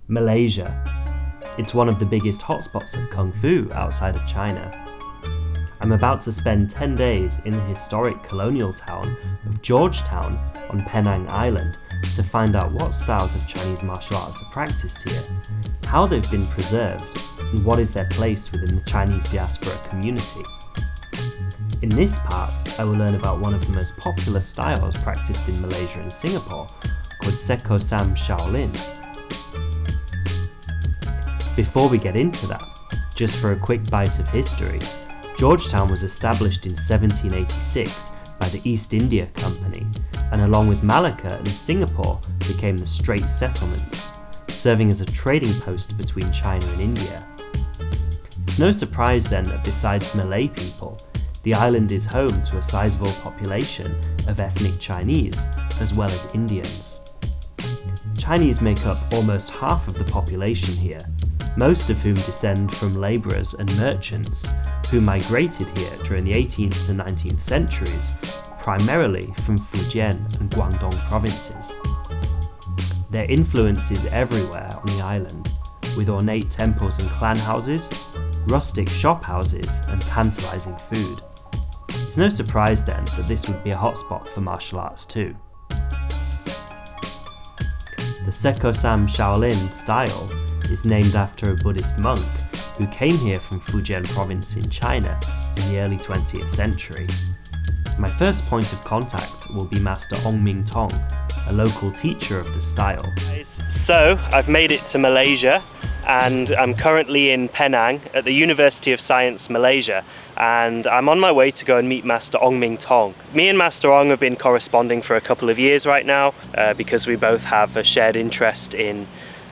Malaysia. It's one of the biggest hotspots of Kung Fu outside of China. I'm about to spend 10 days in the historic colonial town of Georgetown on Penang Island to find out what styles of Chinese martial arts are practiced here, how they've been preserved, and what is their place within the Chinese diaspora community. In this part, I will learn about one of the most popular styles practiced in Malaysia and Singapore, called Sekkosam Shaolin. Before we get into that, just for a quick bite of history, Georgetown was established in 1786 by the East India Company, and along with Malacca and Singapore became the Straits Settlements, serving as a trading post between China and India. It's no surprise then that besides Malay people, the island is home to a sizable population of ethnic Chinese, as well as Indians. Chinese make up almost half of the population here, most of whom descend from labourers and merchants who migrated here during the 18th to 19th centuries, primarily from Fujian and Guangdong provinces. Their influence is everywhere on the island, with ornate temples and clan houses, rustic shop houses, and tantalising food. It's no surprise then that this would be a hotspot for martial arts too. The Sekkosam Shaolin style is named after a Buddhist monk who came here from Fujian province in China in the early 20th century. My first point of contact will be Master Ong Ming Thong, a local teacher of the style. So, I've made it to Malaysia and I'm currently in Penang at the University of Science Malaysia, and I'm on my way to go and meet Master Ong Ming Thong. Me and Master Ong have been corresponding for a couple of years right now because we both have a shared interest in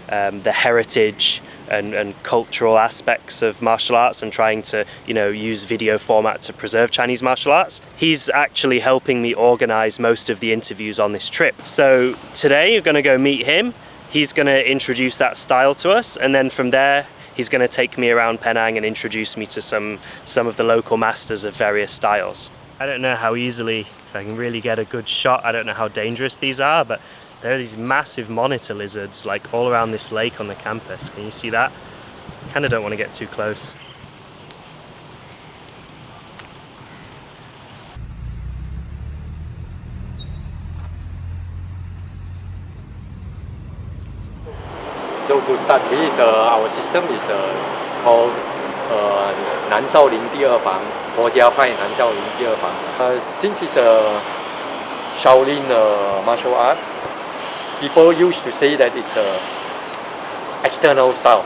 the heritage and cultural aspects of martial arts and trying to, use video format to preserve Chinese martial arts. He's actually helping me organize most of the interviews on this trip. So today we're going to go meet him. He's going to introduce that style to us, and then from there he's going to take me around Penang and introduce me to some of the local masters of various styles. I don't know how easily, if I can really get a good shot, I don't know how dangerous these are, but there are these massive monitor lizards like all around this lake on the campus. Can you see that? Kind of don't want to get too close. So to start with, our system is called 南少林第二房，佛家派南少林第二房。Since it's a Shaolin martial art, people used to say that it's a external style,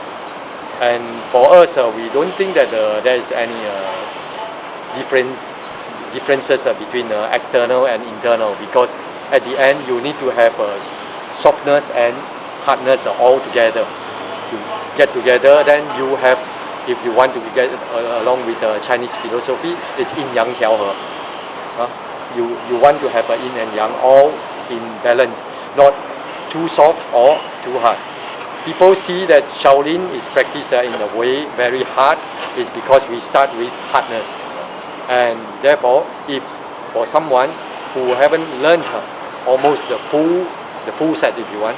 and for us, we don't think that there is any differences between external and internal, because at the end you need to have softness and hardness all together. To get together, then you have, if you want to get along with Chinese philosophy, it's yin yang 调和. You want to have yin and yang all in balance, not too soft or too hard. People see that Shaolin is practiced in a way very hard is because we start with hardness, and therefore, if for someone who haven't learned almost the full set, if you want,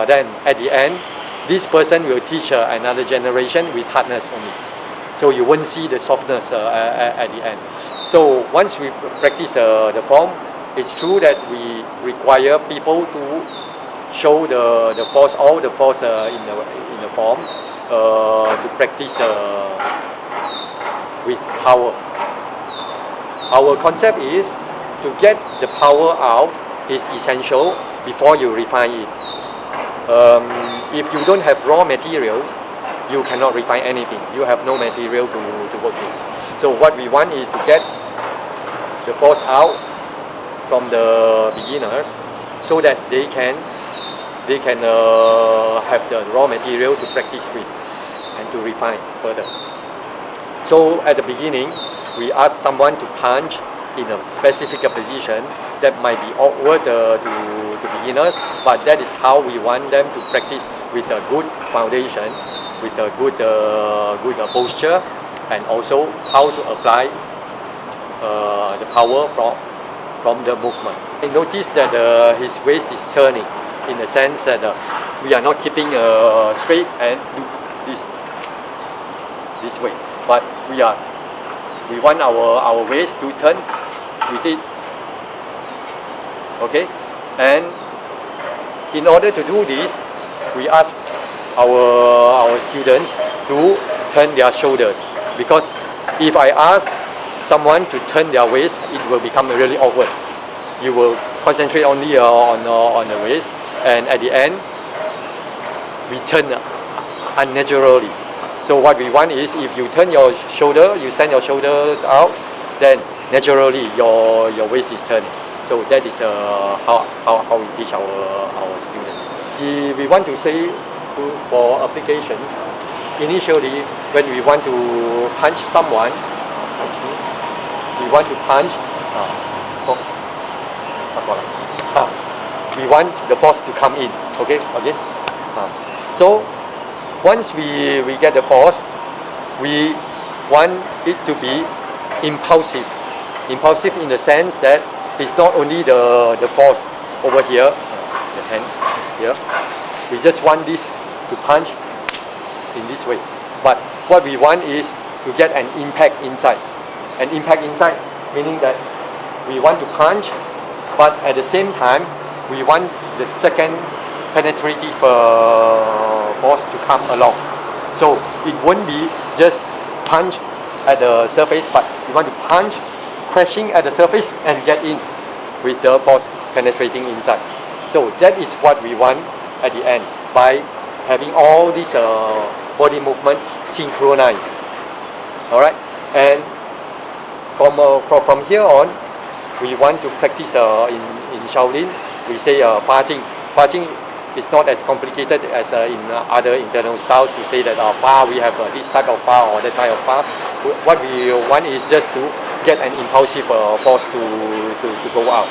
then at the end, this person will teach another generation with hardness only. So you won't see the softness at the end. So once we practice the form, it's true that we require people to show the force, all the force in the form, to practice with power. Our concept is to get the power out is essential before you refine it. If you don't have raw materials, you cannot refine anything. You have no material to work with. So what we want is to get the force out from the beginners, so that they can have the raw material to practice with and to refine further. So at the beginning, we ask someone to punch in a specific position that might be awkward to beginners, but that is how we want them to practice with a good foundation, with a good posture, and also how to apply the power from the movement. I noticed that his waist is turning, in the sense that we are not keeping straight and do this way, but we want our waist to turn with it. Okay, and in order to do this, we ask our students to turn their shoulders, because if I ask someone to turn their waist, it will become really awkward. You will concentrate only on the waist, and at the end we turn unnaturally. So what we want is, if you turn your shoulder, you send your shoulders out, then naturally your waist is turning. So that is how we teach our students. We want to say for applications, initially when we want to punch someone, we want to punch we want the force to come in. Okay, again. So once we get the force, we want it to be impulsive. Impulsive in the sense that it's not only the force over here, the hand here. We just want this to punch in this way. But what we want is to get an impact inside. An impact inside meaning that we want to punch, but at the same time we want the second penetrative force to come along. So it won't be just punch at the surface, but we want to punch, crashing at the surface and get in with the force penetrating inside. So that is what we want at the end, by having all these body movement synchronized. Alright, and from here on, we want to practice in Shaolin. We say Fa-Jing. Fa-Jing is not as complicated as in other internal styles to say that Fa, we have this type of Fa or that type of Fa. What we want is just to get an impulsive force to go out.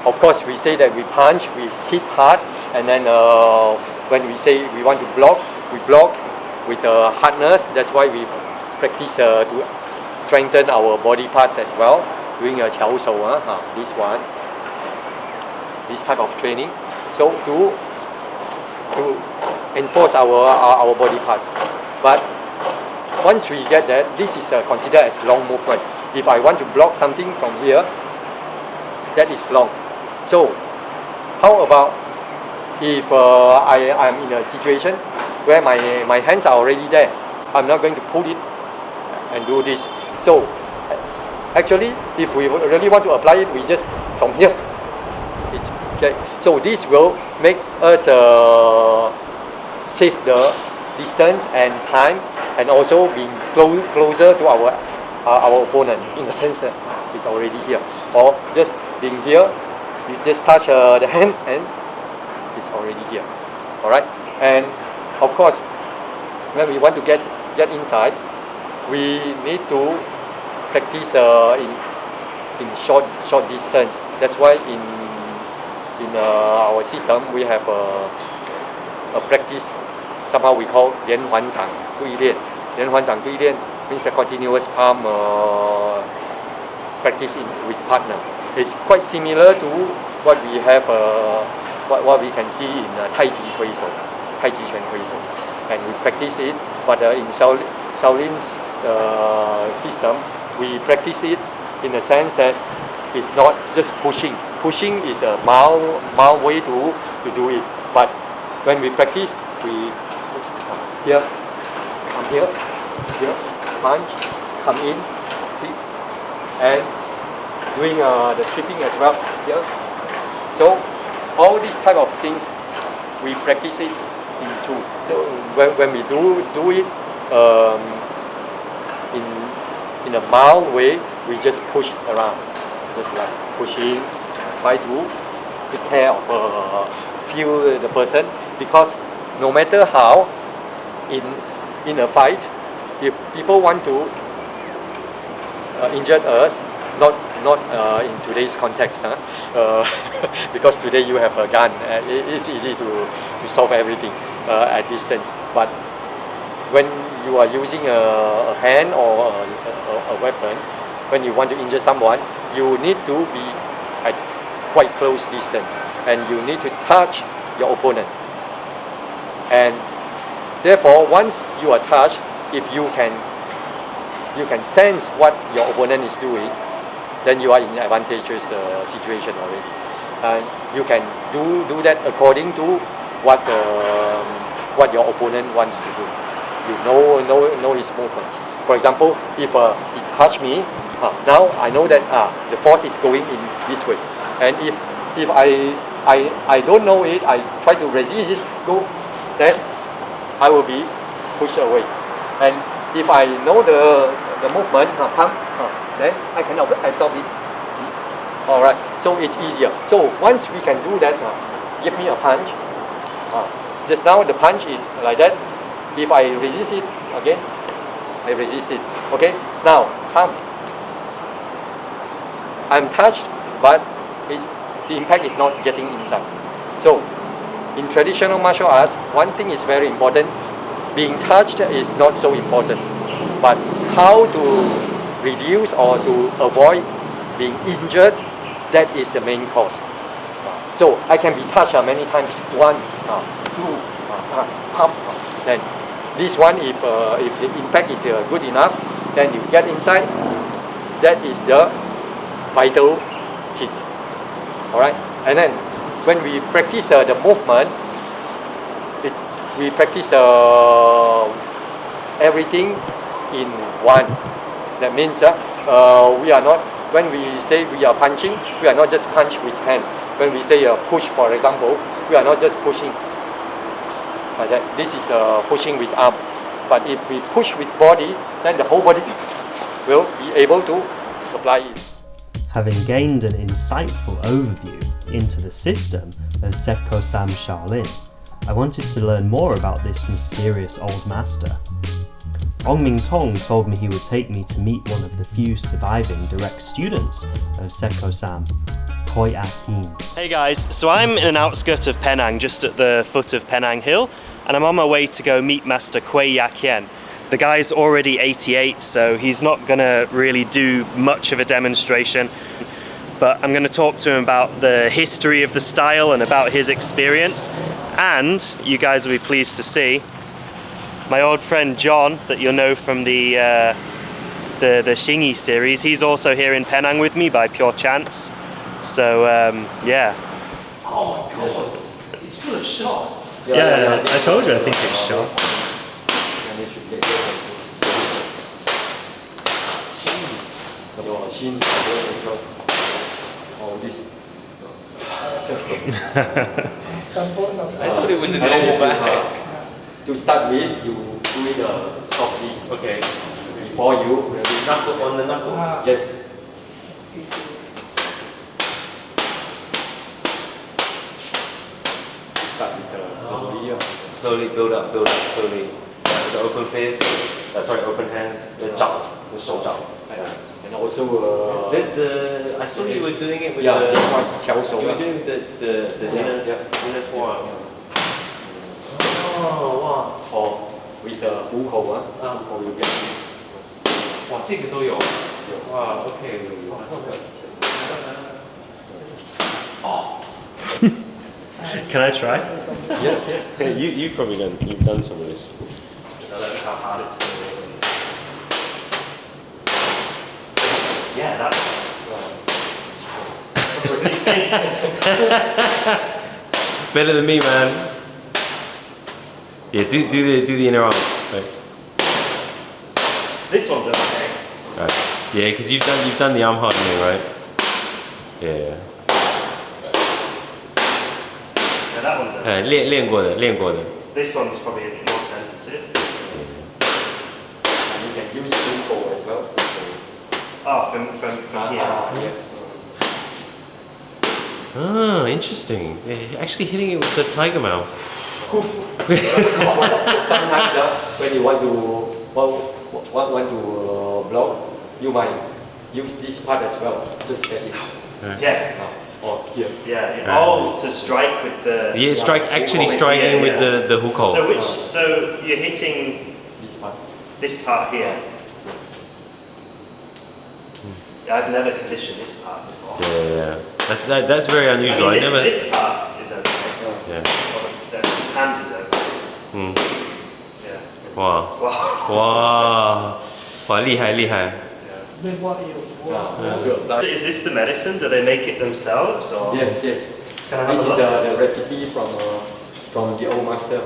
Of course, we say that we punch, we hit hard, and then when we say we want to block, we block with hardness. That's why we practice to strengthen our body parts as well, doing a 巧手, this one, this type of training. So to enforce our body parts. But once we get that, this is considered as long movement. If I want to block something from here, that is long. So how about if I am in a situation where my hands are already there, I'm not going to pull it and do this. So actually, if we really want to apply it, we just from here. Okay. So this will make us save the distance and time, and also being closer to our opponent, in the sense that it's already here. Or just being here, you just touch the hand and it's already here. Alright, and of course, when we want to get inside, we need to practice in short distance. That's why in our system we have a practice. Somehow we call 连环掌对练. 连环掌对练 means a continuous palm practice with partner. It's quite similar to what we have, what we can see in 太极推手, 太极拳推手, and we practice it. But in Shaolin's system, we practice it in the sense that it's not just pushing. Pushing is a mild way to do it. But when we practice, we push here, come here, punch, come in, click, and doing the tripping as well here. So all these type of things, we practice it in two. When we do it in a mild way, we just push around, just like pushing, try to take care of feel the person, because no matter how in a fight, if people want to injure us, not in today's context, because today you have a gun, it's easy to solve everything at distance. But when you are using a hand or a weapon, when you want to injure someone, you need to be at quite close distance, and you need to touch your opponent. And therefore, once you are touched, if you can sense what your opponent is doing, then you are in an advantageous situation already. And you can do that according to what your opponent wants to do. You know his movement. For example, if he touch me, now I know that the force is going in this way. And if I don't know it, I try to resist, then I will be pushed away. And if I know the movement, then I can absorb it. Alright, so it's easier. So once we can do that, give me a punch. Just now the punch is like that. If I resist it again, I resist it. Okay, now I'm touched, but the impact is not getting inside. So in traditional martial arts, one thing is very important. Being touched is not so important, but how to reduce or to avoid being injured, that is the main cause. So I can be touched many times, 1, 2, then this one, if the impact is good enough, then you get inside, that is the vital hit. Alright, and then when we practice the movement, we practice everything in one. That means we are not, when we say we are punching, we are not just punch with hand. When we say push, for example, we are not just pushing like that. This is pushing with arm. But if we push with body, then the whole body will be able to supply it. Having gained an insightful overview into the system of Sekkosam Shaolin, I wanted to learn more about this mysterious old master. Ong Ming Thong told me he would take me to meet one of the few surviving direct students of Sekkosam, Koi Akin. Hey guys, so I'm in an outskirt of Penang, just at the foot of Penang Hill, and I'm on my way to go meet Master Koi Akin. The guy's already 88, so he's not gonna really do much of a demonstration, but I'm gonna talk to him about the history of the style and about his experience. And you guys will be pleased to see my old friend John, that you'll know from the Xingyi series. He's also here in Penang with me by pure chance. So yeah. Oh my god, it's full of shots. Yeah, I told you I think it's shot. I thought it was a normal bag. To start with, you do it softly. Okay. Before you Knuckle on the knuckles? yes. Start with slowly. Slowly build up, slowly. The open fist, open hand, the chop, the shou chop. And also I saw you were doing it with you the were doing the inner forearm. Oh wow. or with the 虎口虎口 you get it. 哇，这个都有。哇 ，OK。哇，哦。 Can I try? Yes, yes. You've probably done some of this. I don't know how hard it's going to be. Yeah, that's Better than me, man. Yeah, do the inner arm. Right. This one's okay. Right. Yeah, because you've done the arm hardening, right? Yeah. Yeah, that one's okay. 练过的. This one's probably a bit more sensitive. And you can use 虎口 as well. Oh, from here. Yeah. Ah, interesting. Yeah, actually hitting it with the tiger mouth. Sometimes when you want to block, you might use this part as well. Just get it. Yeah. Or here. Yeah. Oh, to strike with the. Yeah, striking with the hook hold. So you're hitting This part. this part here. Yeah, I've never conditioned this part before. Yeah. That's very unusual. I mean, this part is okay. Yeah. Well, the hand is okay. 嗯， Yeah. 哇 Wow. 哇哇，厉害厉害。 Is this the medicine? Do they make it themselves or? Yes, yes. Can I have This a is look? the recipe from the old master.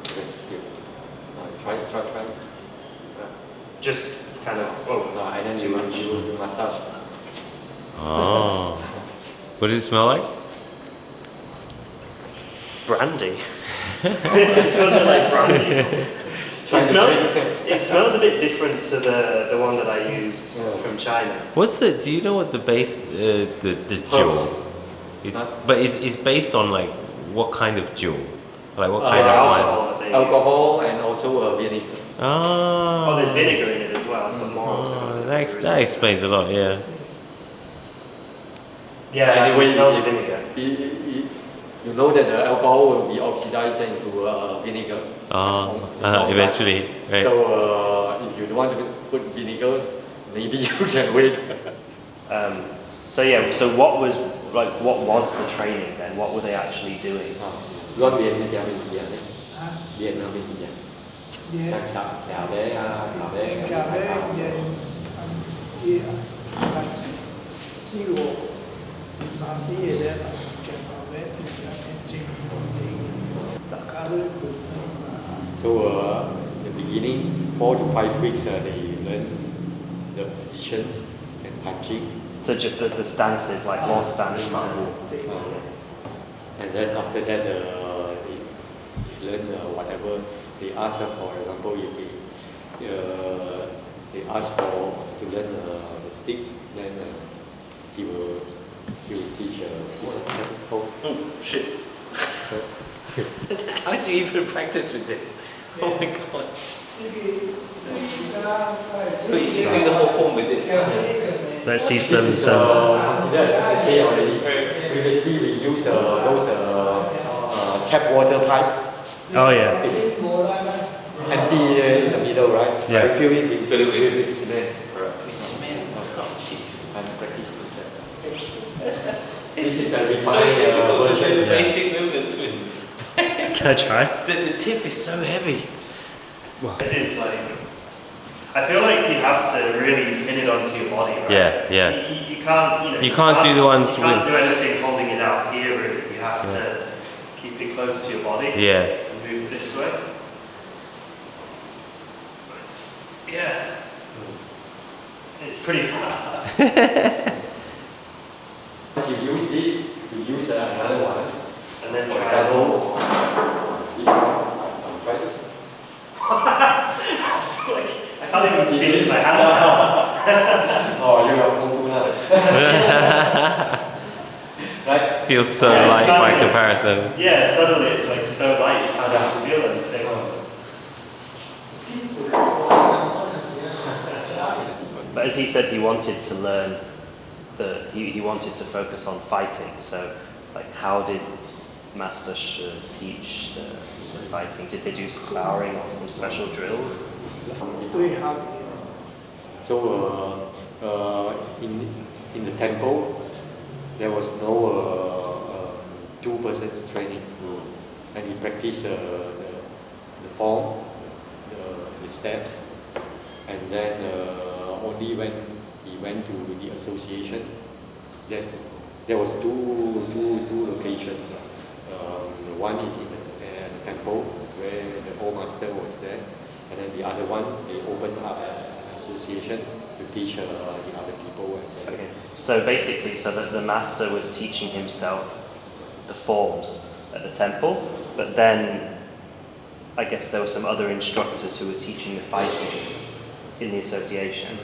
Okay, here. Try. Just kind of. Oh, No, and then it's too much. you massage. Oh. What does it smell like? Brandy. It smells a bit like brandy. It smells a bit different to the one that I use from China. What's the? Do you know what the base the jewel? It's, Huh? but it's based on like what kind of jewel? Like what kind The of wine? alcohol that they use. Alcohol and also vinegar. Oh. Oh, there's vinegar in it as well. But more also Oh, vinegar that, as that well. explains a lot. Yeah. Yeah, Anyway, I smell the vinegar. You know that the alcohol will be oxidized into vinegar. Eventually, right? So if you don't want to put vinegar, maybe you can wait. So yeah, so what was the training then? What were they actually doing? Con Việt thì sao mình Việt đấy? Việt là mình Việt. Việt. Chào bé, chào bé. Chào bé, về sư hộ, xã sĩ ở đây là chào bé thì chào bé chính tất cả đều cùng. So the beginning, 4 to 5 weeks, they learn the positions and touching. So just the stances, like more stances. And then after that, they learn whatever they ask. For example, if they ask for to learn the stick, then he will teach Oh shit! How do you even practice with this? Oh my god! So you should do the whole form with this. Let's see Consider as okay already. Previously, we used those tap water pipe. Oh yeah. It's empty in the middle, right? Yeah. I fill it with cement. With cement. Oh Jesus! I'm practicing with that. This is a refined Difficult to do version. the basic movements with. Can I try? The tip is so heavy. This is like, I feel like you have to really pin it onto your body, right? Yeah, yeah. You can't, You can't do the ones You can't with- do anything holding it out here. Really. You have to keep it close to your body. Yeah. And move this way. Yeah. It's pretty hard. Once you use this, you use another one. And then For try example, this one. Try this. I can't even feel it in my hand. Oh, you are kung fu now. Right? Feels so light by comparison. Yeah, suddenly it's like so light. You can't even feel anything. But as he said, he wanted to learn he wanted to focus on fighting. So, like, how did Master Shi teach the fighting? Did they do sparring or some special drills? 对下邊。 So in the temple, there was no 2 persons training, and he practiced the form, the steps, and then only when he went to the association, then there was two locations. One is in the temple where the old master was there, and then the other one they opened up an association to teach the other people as well. Okay. So basically, so that the master was teaching himself the forms at the temple, but then I guess there were some other instructors who were teaching the fighting in the association.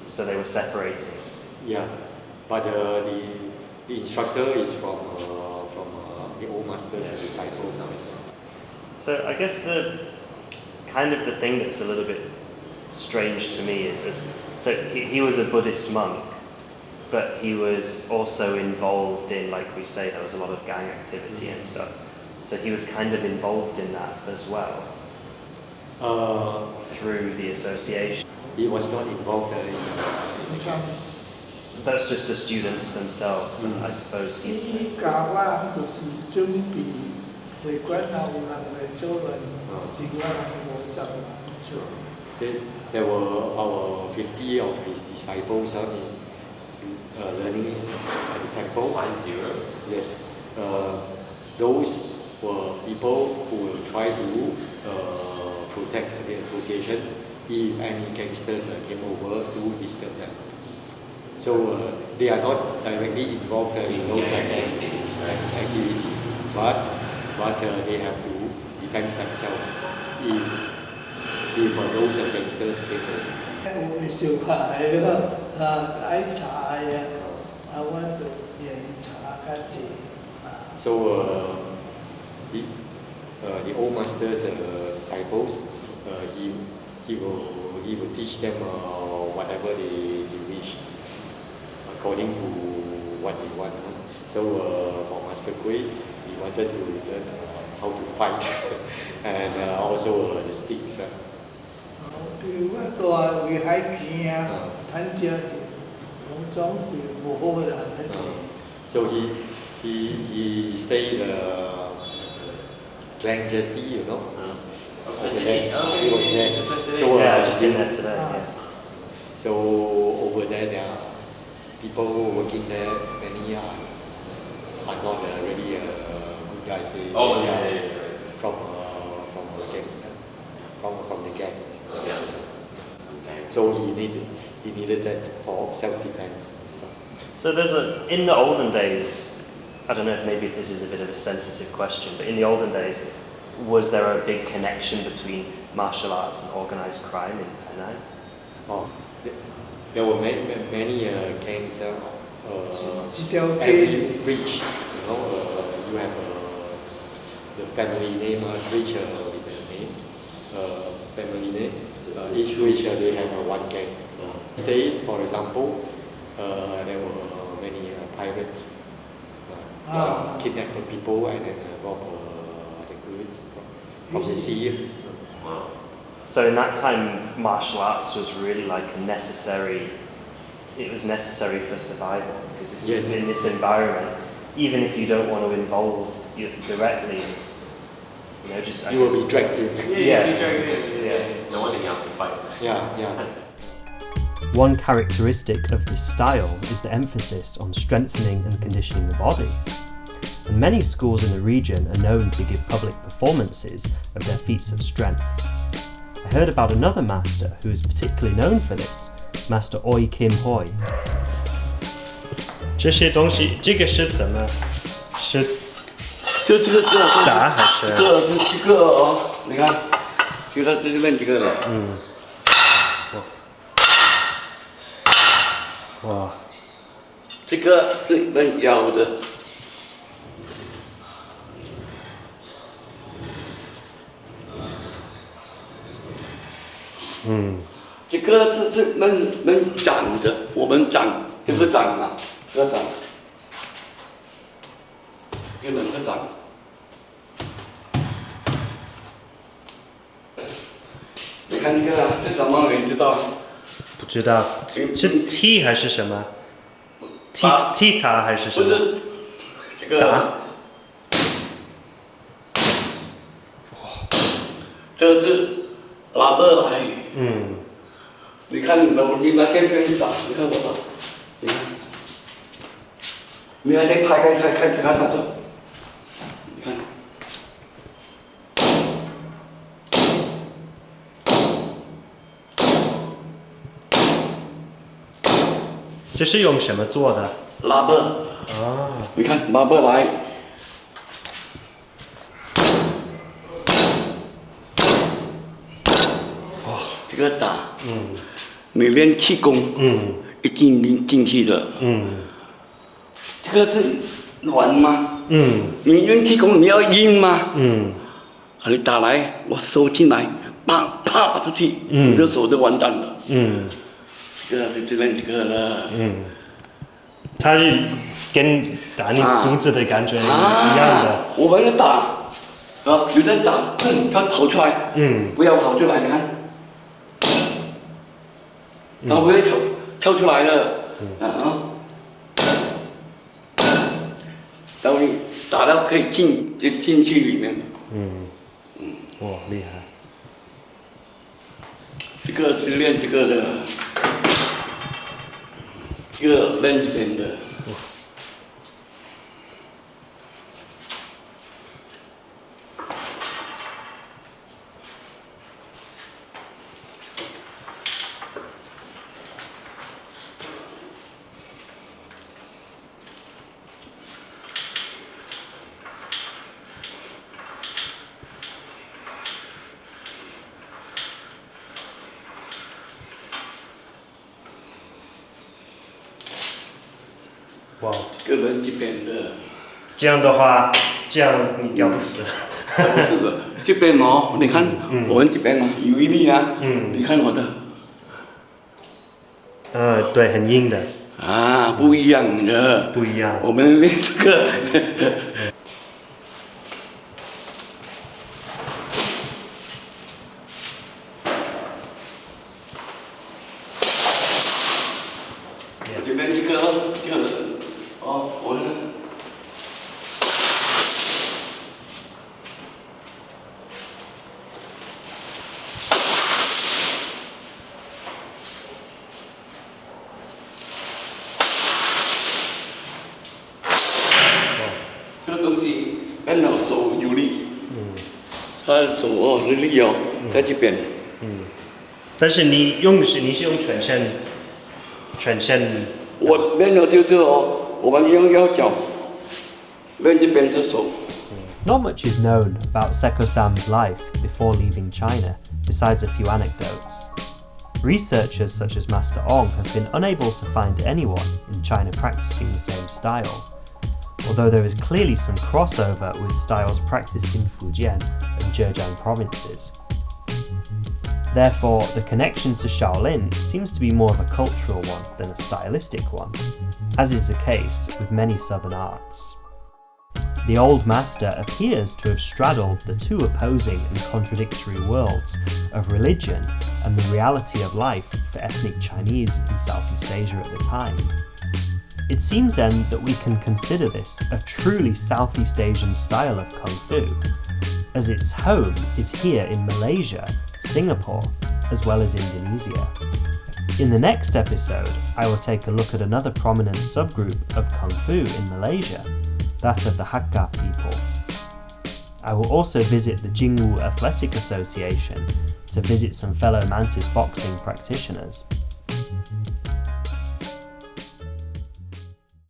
So they were separating. Yeah, but the instructor is from the old master's disciples as well. So I guess the thing that's a little bit strange to me is so he was a Buddhist monk, but he was also involved in, like we say, there was a lot of gang activity and stuff. So he was kind of involved in that as well through the association. He was not involved in That's just the students themselves, and I suppose 依教啦，就是準備会馆后人来做人，是我50人做。There were our 50 of his disciples learning at the temple. 50. Yes. Those were people who will try to protect the association if any gangsters came over to disturb them. So they are not directly involved in those activities, but they have to defend themselves if those gangsters came over. 有小孩爱查呀，我就愿意查较济。So the old master's disciples, he will teach them whatever they wish, according to what they want. So for Master Kui, he wanted to learn how to fight and also the sticks. 比如我大位海墘啊，趁食是拢总是无好人较济。So he stayed Glen Jetty, you know. Over there. He was there. So Yeah, just in there today. Yeah. So over there are people working there. Many are not really good guys. They are from the gang, from the gang. Yeah. So he needed that for self-defense. So in the olden days, I don't know if maybe this is a bit of a sensitive question, but in the olden days, was there a big connection between martial arts and organized crime in Penang? Oh, there were many gangs. 一条 Every ridge, you have the family name, ridge with the names, family name. Each ridge they have one gang. State, for example, there were many pirates kidnap the people and then rob the goods from the sea. Wow. So in that time, martial arts was really like a necessary. It was necessary for survival because Yes. in this environment, even if you don't want to involve you directly, just You will be dragged in. Yeah. No wonder he has to fight. Yeah. One characteristic of this style is the emphasis on strengthening and conditioning the body. And many schools in the region are known to give public performances of their feats of strength. I heard about another master who is particularly known for this, Master Ong Kim Thong. 这些东西，这个是怎么？是就这个打还是？这个哦，你看，这个这边这个了。哇，这个这边咬的。这个是能长的，我们长这个长啊，这个长，这个能个长。你看这个这什么你知道？不知道是踢还是什么？踢他还是什么？不是这个打。这是拉的来。你看你那天边打，你看我打，你看，你那天开他这，你看。这是用什么做的？拉的。你看拉的来。这个打，你练气功，一进去的，这个是软吗？你练气功你要硬吗？你打来，我手进来，啪啪出去，你的手就完蛋了。这个是这边这个了。它是跟打你肚子的感觉一样的。我们打，有人打，他跑出来，不要跑出来，你看。他不会跳出来的，然后你打到可可以进去里面了。哇，厉害！这个是练这个的，这个练这边的。哇，这个人这边的，这样的话，这样你吊不死了。不是的，这边哦，你看我们这边哦，有一粒啊，你看我的，对，很硬的，啊，不一样的，不一样。我们练这个。这边这个哦，我这个东西按到手有力，他手哦有力哦，在这边。但是你是用全身。我练的就是哦，我们用腰脚练这边的手。Not much is known about Sekkosam's life before leaving China, besides a few anecdotes. Researchers such as Master Ong have been unable to find anyone in China practicing the same style, although there is clearly some crossover with styles practiced in Fujian and Zhejiang provinces. Therefore, the connection to Shaolin seems to be more of a cultural one than a stylistic one, as is the case with many southern arts. The old master appears to have straddled the two opposing and contradictory worlds of religion and the reality of life for ethnic Chinese in Southeast Asia at the time. It seems then that we can consider this a truly Southeast Asian style of Kung Fu, as its home is here in Malaysia, Singapore, as well as Indonesia. In the next episode, I will take a look at another prominent subgroup of Kung Fu in Malaysia, that of the Hakka people. I will also visit the Jingwu Athletic Association to visit some fellow Mantis boxing practitioners.